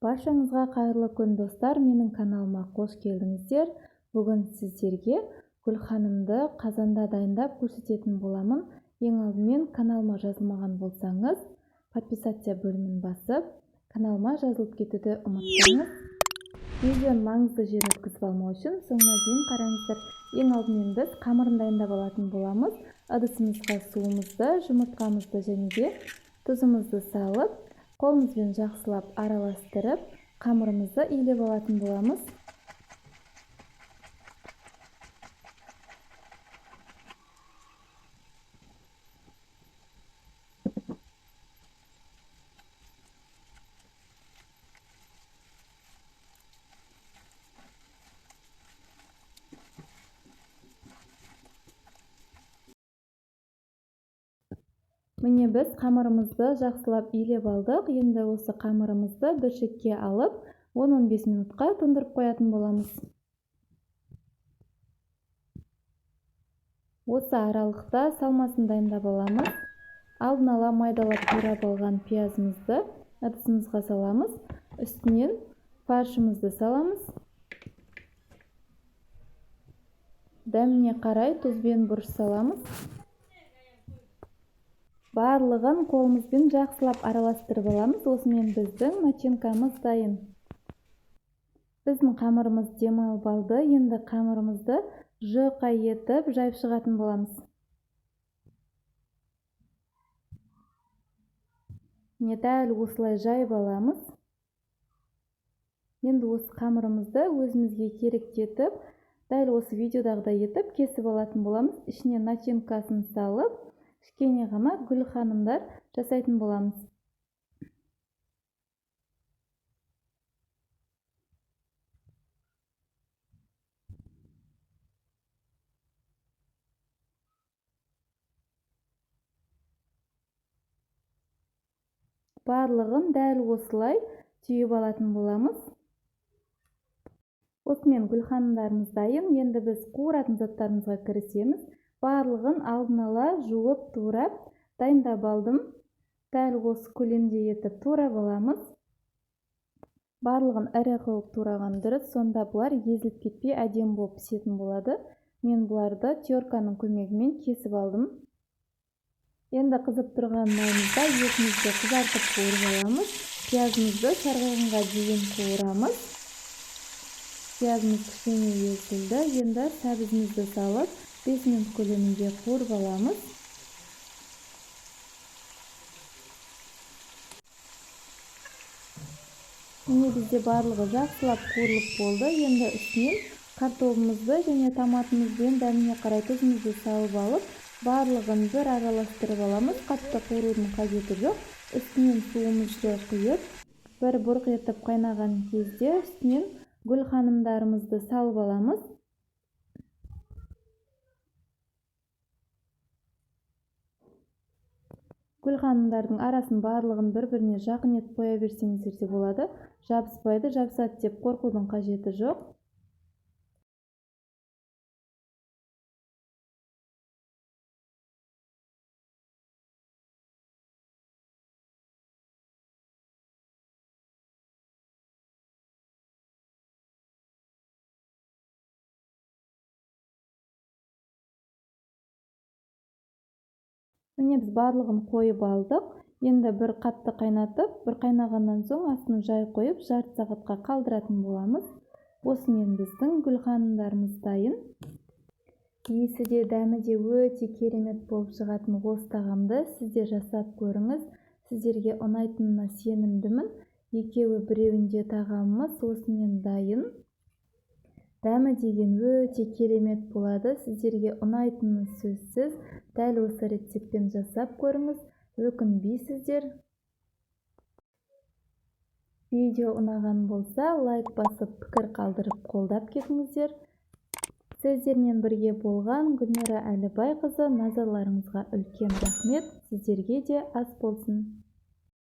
Баршаңызға қайырлы күн достар, менің каналыма қош келдіңіздер. Бүгін сіздерге гүлханымды қазанда дайындап көрсететін боламын. Ең алдымен каналыма жазылмаған болсаңыз, подписация бөлімін басып, каналыма жазылып кетуді ұмытпаңыз. Видеоны маңызды жерін өткізіп алмау үшін соңына дейін қараңыздар. Ең алдымен біз қамырын дайындап алатын боламыз. Ыдысымызға суымызды, жұмыртқамызды және де тұзымызды салып, қолымызбен жақсылап араластырып, қамырымызды илеп алатын боламыз. Міне біз қамырымызды жақсылап илеп алдық. Енді осы қамырымызды бір шетке алып, 10-15 минутқа тоңдырып қоятын боламыз. Осы аралықта салмасын дайындап аламыз. Алдын ала майдалап турап алған пиязымызды ыдысымызға саламыз. Үстінен фаршымызды саламыз. Дәміне қарай тұз бен бұрыш саламыз. Барлығын қолымызбен жақсылап араластырып аламыз. Осымен біздің начинкамыз дайын. Біздің қамырымыз демалып алды. Енді қамырымызды жұқа етіп жайып шығатын боламыз. Не дәл осылай жайып аламыз. Енді осы қамырымызды өзімізге керектетіп, дәл осы видеодағыдай етіп кесіп алатын боламыз. Ішіне начинкасын салып, кішкене ғана гүлханымдар жасайтын боламыз. Барлығын дәл осылай түйіп алатын боламыз. Осымен гүлханымдарымыз дайын. Енді біз қуыратын заттарымызға кірісеміз. Барлығын алдын ала жуып, турап, дайындап алдым. Дәл осы көлемде етіп турап аламыз. Барлығын ірі қылып тураған дұрыс, сонда бұлар езіліп кетпей әдемі болып пісетін болады. Мен бұларды терканың көмегімен кесіп алдым. Енді қызып тұрған майымызда етімізді қызартып қуырып аламыз. Пиязымызды сарғайғанға дейін қуырамыз. Пиязымыз кішкене езілді. Енді сәбізімізді салып, 5 минут көлемінде қуырып аламыз. Міне бізде барлығы жақсылап қуырылып болды. Енді үстінен картобымызды және томатымызбен дәміне қарай тұзымызды салып алып, барлығын бір араластырып аламыз. Қатты қуырудың қажеті жоқ. Үстінен суымызды құйып, бір бұрқ етіп қайнаған кезде үстінен гүлханымдарымызды салып аламыз. Гүлханымдардың арасын барлығын бір-біріне жақын етіп қоя берсеңіздер де болады. Жабыспайды, жабысады деп қорқудың қажеті жоқ. Міне біз барлығын қойып алдық. Енді бір қатты қайнатып, бір қайнағаннан соң астын жай қойып, жарты сағатқа қалдыратын боламыз. Осымен біздің гүлханымдарымыз дайын. Иісі де, дәмі де өте керемет болып шығатын осы тағамды сіздер жасап көріңіз. Сіздерге ұнайтынына сенімдімін. Екеуі біреуінде тағамымыз осымен дайын. Дәмі деген өте керемет болады. Сіздерге ұнайтыны сөзсіз. Дәл осы рецептпен жасап көріңіз. Өкінбейсіздер. Видео ұнаған болса, лайк басып, пікір қалдырып, қолдап кетіңіздер. Сіздермен бірге болған Гүлмира Әлібайқызы, назарларыңызға үлкен рахмет. Сіздерге де ас болсын.